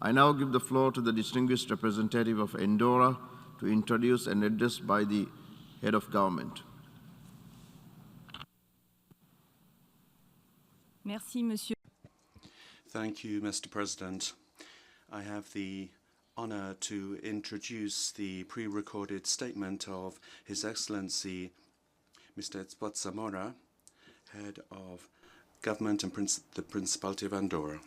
I now give the floor to the distinguished representative of Andorra to introduce an address by the head of government. Merci, Monsieur. Thank you, Mr. President. I have the honor to introduce the pre-recorded statement of His Excellency Mr. Espot Zamora, Head of Government and the Principality of Andorra.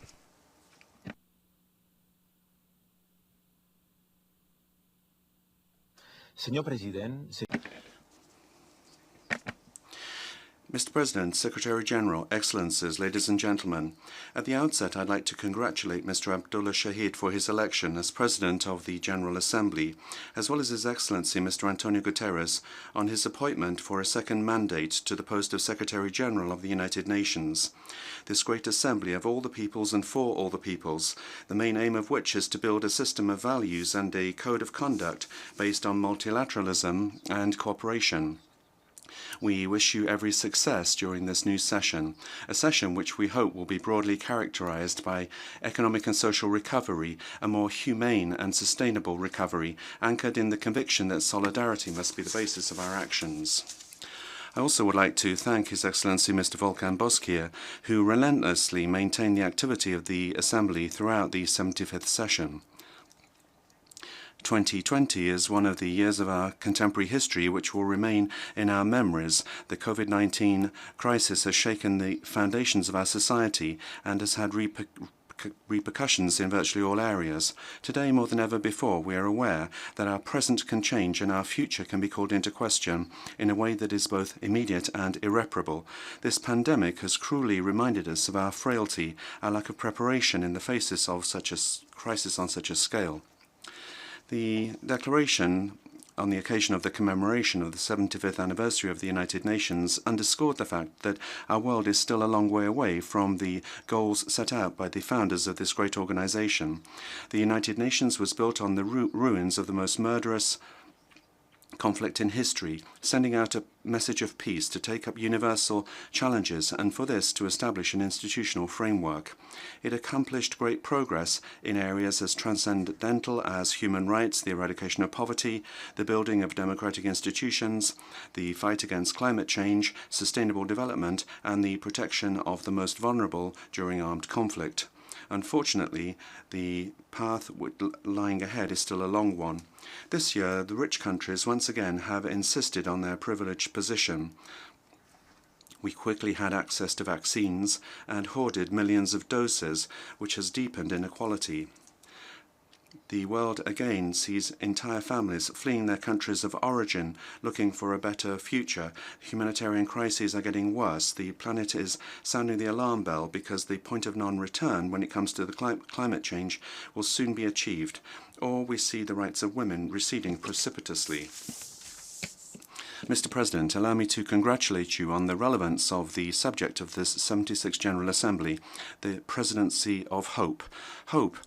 Señor Presidente, Mr. President, Secretary General, Excellencies, ladies and gentlemen, at the outset I'd like to congratulate Mr. Abdullah Shahid for his election as President of the General Assembly, as well as His Excellency Mr. Antonio Guterres on his appointment for a second mandate to the post of Secretary General of the United Nations. This great assembly of all the peoples and for all the peoples, the main aim of which is to build a system of values and a code of conduct based on multilateralism and cooperation. We wish you every success during this new session, a session which we hope will be broadly characterized by economic and social recovery, a more humane and sustainable recovery, anchored in the conviction that solidarity must be the basis of our actions. I also would like to thank His Excellency Mr. Volkan Bozkır, who relentlessly maintained the activity of the Assembly throughout the 75th session. 2020 is one of the years of our contemporary history which will remain in our memories. The COVID-19 crisis has shaken the foundations of our society and has had repercussions in virtually all areas. Today, more than ever before, we are aware that our present can change and our future can be called into question in a way that is both immediate and irreparable. This pandemic has cruelly reminded us of our frailty, our lack of preparation in the face of such a crisis on such a scale. The declaration on the occasion of the commemoration of the 75th anniversary of the United Nations underscored the fact that our world is still a long way away from the goals set out by the founders of this great organization. The United Nations was built on the ruins of the most murderous conflict in history, sending out a message of peace to take up universal challenges and for this to establish an institutional framework. It accomplished great progress in areas as transcendental as human rights, the eradication of poverty, the building of democratic institutions, the fight against climate change, sustainable development, and the protection of the most vulnerable during armed conflict. Unfortunately, the path lying ahead is still a long one. This year, the rich countries once again have insisted on their privileged position. We quickly had access to vaccines and hoarded millions of doses, which has deepened inequality. The world again sees entire families fleeing their countries of origin, looking for a better future. Humanitarian crises are getting worse. The planet is sounding the alarm bell because the point of non-return when it comes to the climate change will soon be achieved. Or we see the rights of women receding precipitously. Mr. President, allow me to congratulate you on the relevance of the subject of this 76th General Assembly, the presidency of hope. Hope.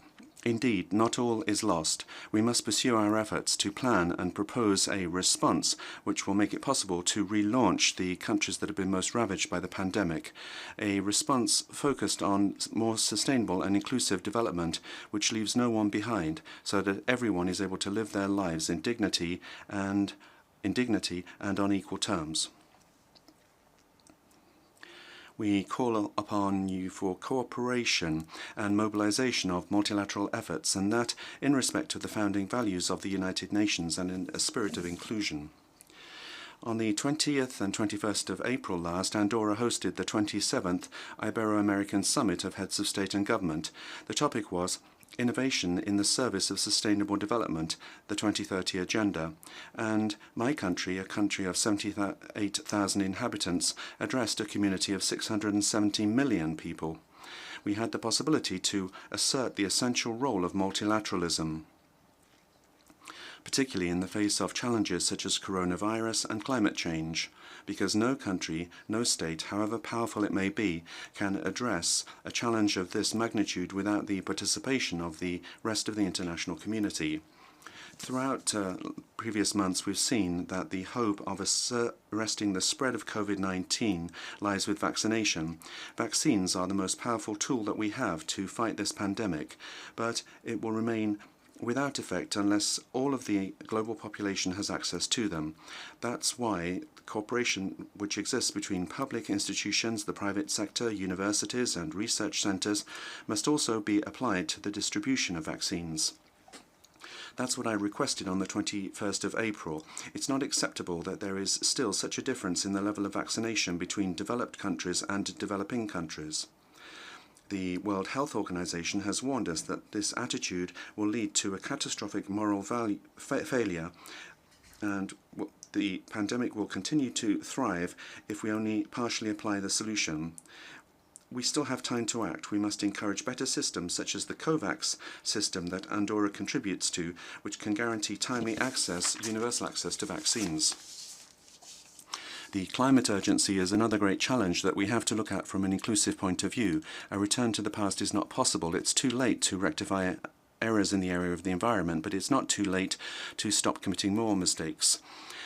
Indeed, not all is lost. We must pursue our efforts to plan and propose a response which will make it possible to relaunch the countries that have been most ravaged by the pandemic. A response focused on more sustainable and inclusive development which leaves no one behind so that everyone is able to live their lives in dignity and on equal terms. We call upon you for cooperation and mobilization of multilateral efforts, and that in respect of the founding values of the United Nations and in a spirit of inclusion. On the 20th and 21st of April last, Andorra hosted the 27th Ibero-American Summit of Heads of State and Government. The topic was Innovation in the Service of Sustainable Development, the 2030 Agenda, and my country, a country of 78,000 inhabitants, addressed a community of 670 million people. We had the possibility to assert the essential role of multilateralism, particularly in the face of challenges such as coronavirus and climate change, because no country, no state, however powerful it may be, can address a challenge of this magnitude without the participation of the rest of the international community. Throughout previous months, we've seen that the hope of arresting the spread of COVID-19 lies with vaccination. Vaccines are the most powerful tool that we have to fight this pandemic, but it will remain without effect unless all of the global population has access to them. That's why cooperation which exists between public institutions, the private sector, universities and research centres must also be applied to the distribution of vaccines. That's what I requested on the 21st of April. It's not acceptable that there is still such a difference in the level of vaccination between developed countries and developing countries. The World Health Organization has warned us that this attitude will lead to a catastrophic moral failure, and the pandemic will continue to thrive if we only partially apply the solution. We still have time to act. We must encourage better systems such as the COVAX system that Andorra contributes to, which can guarantee timely access, universal access to vaccines. The climate urgency is another great challenge that we have to look at from an inclusive point of view. A return to the past is not possible. It's too late to rectify errors in the area of the environment, but it's not too late to stop committing more mistakes.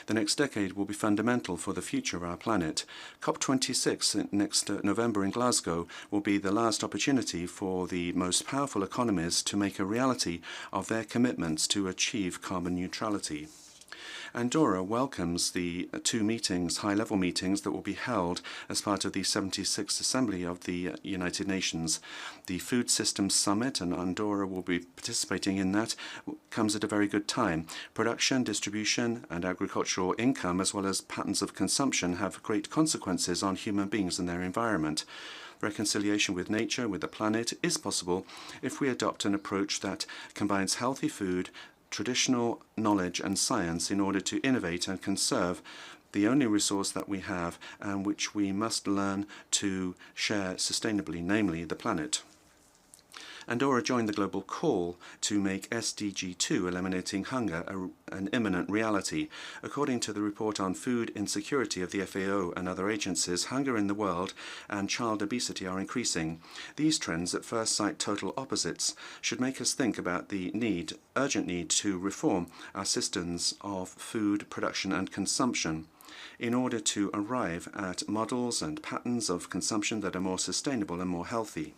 The next decade will be fundamental for the future of our planet. COP26 next November in Glasgow will be the last opportunity for the most powerful economies to make a reality of their commitments to achieve carbon neutrality. Andorra welcomes the two meetings, high-level meetings, that will be held as part of the 76th Assembly of the United Nations. The Food Systems Summit, and Andorra will be participating in that, comes at a very good time. Production, distribution, and agricultural income, as well as patterns of consumption, have great consequences on human beings and their environment. Reconciliation with nature, with the planet, is possible if we adopt an approach that combines healthy food, traditional knowledge and science in order to innovate and conserve the only resource that we have and which we must learn to share sustainably, namely the planet. Andorra joined the global call to make SDG 2, eliminating hunger, an imminent reality. According to the report on food insecurity of the FAO and other agencies, hunger in the world and child obesity are increasing. These trends, at first sight total opposites, should make us think about the urgent need to reform our systems of food production and consumption in order to arrive at models and patterns of consumption that are more sustainable and more healthy.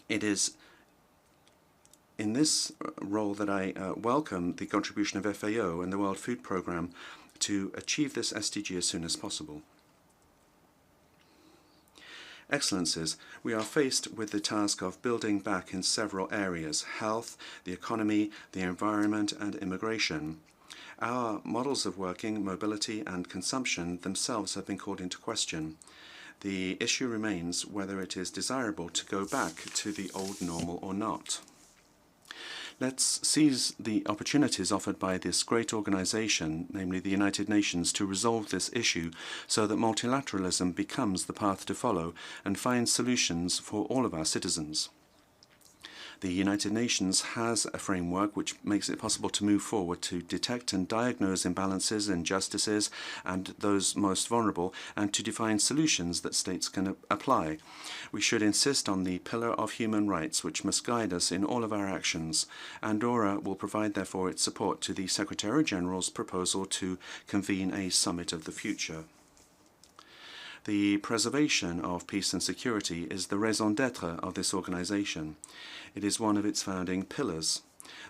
It is in this role that I welcome the contribution of FAO and the World Food Programme to achieve this SDG as soon as possible. Excellencies, we are faced with the task of building back in several areas: health, the economy, the environment, and immigration. Our models of working, mobility, and consumption themselves have been called into question. The issue remains whether it is desirable to go back to the old normal or not. Let's seize the opportunities offered by this great organization, namely the United Nations, to resolve this issue so that multilateralism becomes the path to follow and finds solutions for all of our citizens. The United Nations has a framework which makes it possible to move forward to detect and diagnose imbalances, injustices, and those most vulnerable, and to define solutions that states can apply. We should insist on the pillar of human rights, which must guide us in all of our actions. Andorra will provide, therefore, its support to the Secretary-General's proposal to convene a summit of the future. The preservation of peace and security is the raison d'être of this organization. It is one of its founding pillars.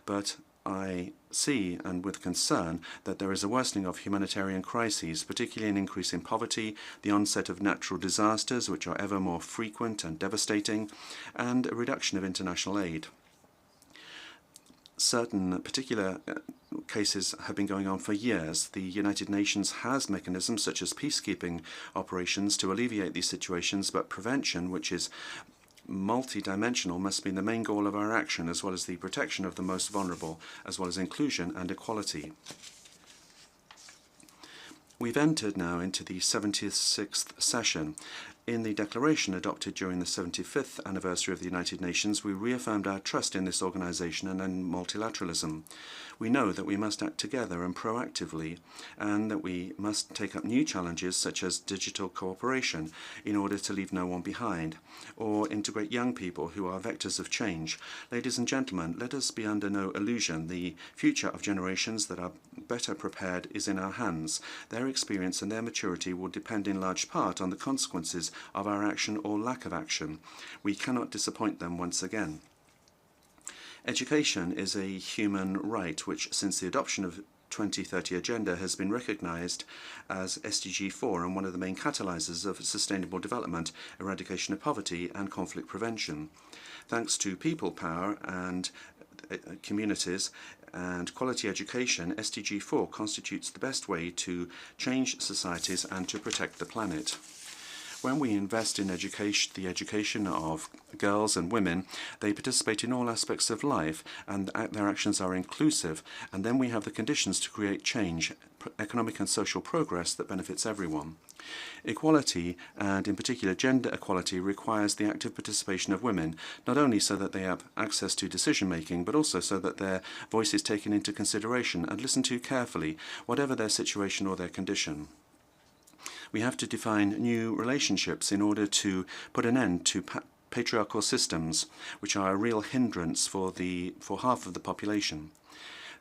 But I see, and with concern, that there is a worsening of humanitarian crises, particularly an increase in poverty, the onset of natural disasters, which are ever more frequent and devastating, and a reduction of international aid. Certain particular cases have been going on for years. The United Nations has mechanisms such as peacekeeping operations to alleviate these situations, but prevention, which is multi-dimensional, must be the main goal of our action, as well as the protection of the most vulnerable, as well as inclusion and equality. We've entered now into the 76th session. In the declaration adopted during the 75th anniversary of the United Nations, we reaffirmed our trust in this organization and in multilateralism. We know that we must act together and proactively, and that we must take up new challenges such as digital cooperation in order to leave no one behind, or integrate young people who are vectors of change. Ladies and gentlemen, let us be under no illusion. The future of generations that are better prepared is in our hands. Their experience and their maturity will depend in large part on the consequences of our action or lack of action. We cannot disappoint them once again. Education is a human right which, since the adoption of 2030 agenda, has been recognized as SDG 4 and one of the main catalyzers of sustainable development, eradication of poverty and conflict prevention. Thanks to people power and communities and quality education, SDG 4 constitutes the best way to change societies and to protect the planet. When we invest in education, the education of girls and women, they participate in all aspects of life and their actions are inclusive, and then we have the conditions to create change, economic and social progress that benefits everyone. Equality, and in particular gender equality, requires the active participation of women, not only so that they have access to decision-making, but also so that their voice is taken into consideration and listened to carefully, whatever their situation or their condition. We have to define new relationships in order to put an end to patriarchal systems, which are a real hindrance for half of the population.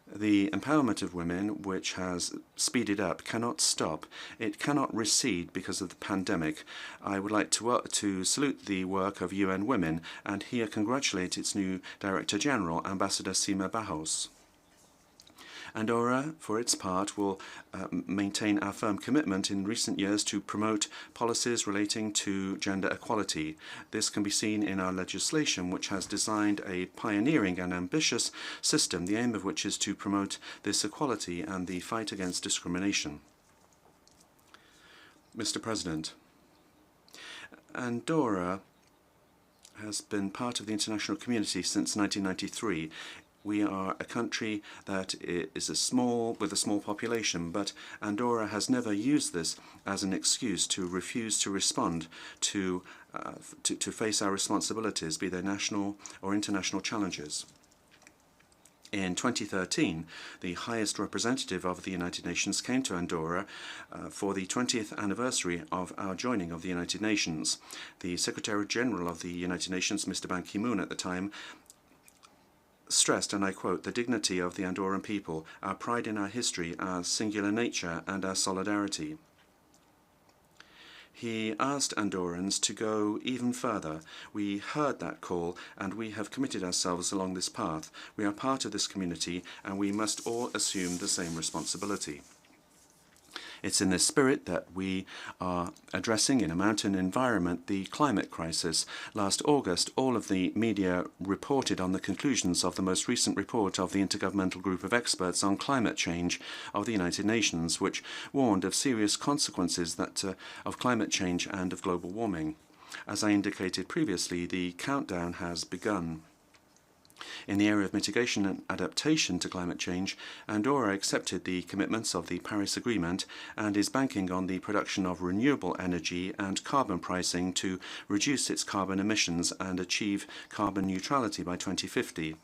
The empowerment of women, which has speeded up, cannot stop. It cannot recede because of the pandemic. I would like to salute the work of UN Women and here congratulate its new Director General, Ambassador Sima Bajos. Andorra, for its part, will maintain our firm commitment in recent years to promote policies relating to gender equality. This can be seen in our legislation, which has designed a pioneering and ambitious system, the aim of which is to promote this equality and the fight against discrimination. Mr. President, Andorra has been part of the international community since 1993. We are a country that is with a small population, but Andorra has never used this as an excuse to refuse to respond to face our responsibilities, be they national or international challenges. In 2013, the highest representative of the United Nations came to Andorra for the 20th anniversary of our joining of the United Nations. The Secretary General of the United Nations, Mr. Ban Ki-moon at the time, stressed, and I quote, the dignity of the Andorran people, our pride in our history, our singular nature, and our solidarity. He asked Andorrans to go even further. We heard that call, and we have committed ourselves along this path. We are part of this community, and we must all assume the same responsibility. It's in this spirit that we are addressing in a mountain environment the climate crisis. Last August, all of the media reported on the conclusions of the most recent report of the Intergovernmental Group of Experts on Climate Change of the United Nations, which warned of serious consequences of climate change and of global warming. As I indicated previously, the countdown has begun. In the area of mitigation and adaptation to climate change, Andorra accepted the commitments of the Paris Agreement and is banking on the production of renewable energy and carbon pricing to reduce its carbon emissions and achieve carbon neutrality by 2050.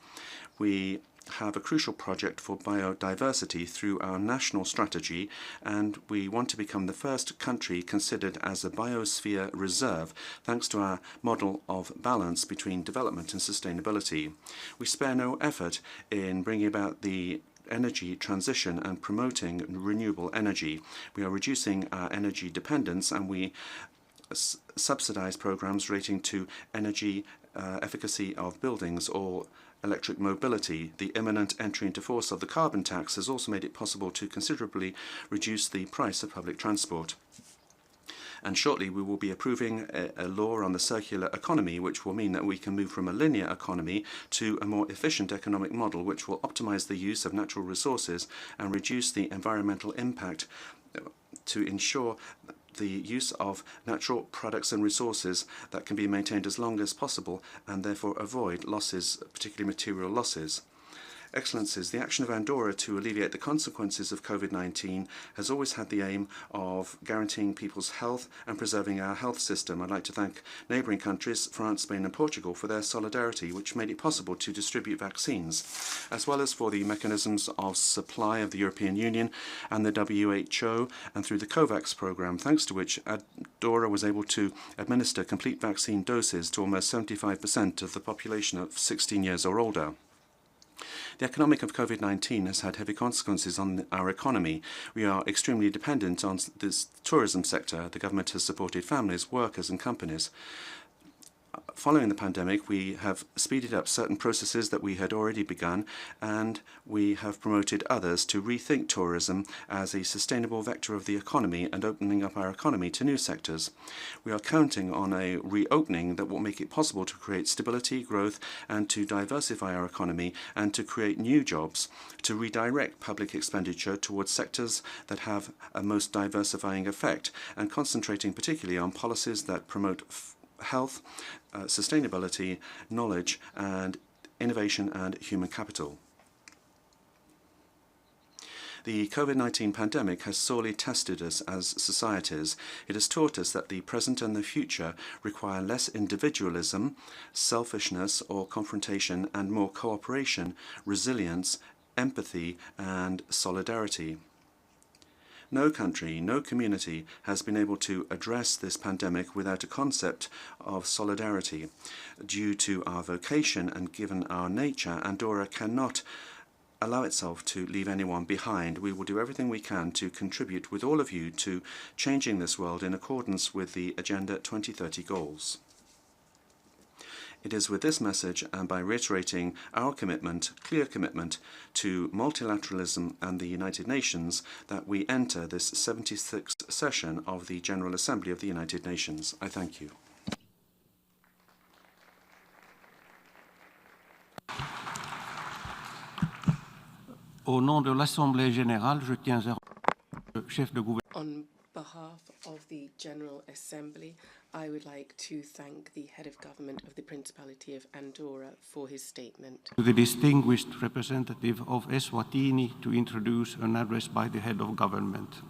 We have a crucial project for biodiversity through our national strategy, and we want to become the first country considered as a biosphere reserve thanks to our model of balance between development and sustainability. We spare no effort in bringing about the energy transition and promoting renewable energy. We are reducing our energy dependence, and we subsidize programs relating to energy efficacy of buildings or electric mobility. The imminent entry into force of the carbon tax has also made it possible to considerably reduce the price of public transport. And shortly we will be approving a law on the circular economy, which will mean that we can move from a linear economy to a more efficient economic model, which will optimize the use of natural resources and reduce the environmental impact to ensure the use of natural products and resources that can be maintained as long as possible and therefore avoid losses, particularly material losses. Excellencies, the action of Andorra to alleviate the consequences of COVID-19 has always had the aim of guaranteeing people's health and preserving our health system. I'd like to thank neighbouring countries, France, Spain and Portugal, for their solidarity, which made it possible to distribute vaccines, as well as for the mechanisms of supply of the European Union and the WHO, and through the COVAX programme, thanks to which Andorra was able to administer complete vaccine doses to almost 75% of the population of 16 years or older. The economic of COVID-19 has had heavy consequences on our economy. We are extremely dependent on this tourism sector. The government has supported families, workers and companies. Following the pandemic, we have speeded up certain processes that we had already begun, and we have promoted others to rethink tourism as a sustainable vector of the economy and opening up our economy to new sectors. We are counting on a reopening that will make it possible to create stability, growth, and to diversify our economy and to create new jobs, to redirect public expenditure towards sectors that have a most diversifying effect, and concentrating particularly on policies that promote health, sustainability, knowledge, and innovation and human capital. The COVID-19 pandemic has sorely tested us as societies. It has taught us that the present and the future require less individualism, selfishness or confrontation, and more cooperation, resilience, empathy, and solidarity. No country, no community has been able to address this pandemic without a concept of solidarity. Due to our vocation and given our nature, Andorra cannot allow itself to leave anyone behind. We will do everything we can to contribute with all of you to changing this world in accordance with the Agenda 2030 goals. It is with this message and by reiterating our commitment, clear commitment to multilateralism and the United Nations that we enter this 76th session of the General Assembly of the United Nations. I thank you. Au nom de l'Assemblée générale, je tiens à le chef de gouvernement. On behalf of the General Assembly, I would like to thank the Head of Government of the Principality of Andorra for his statement. To the distinguished representative of Eswatini to introduce an address by the Head of Government.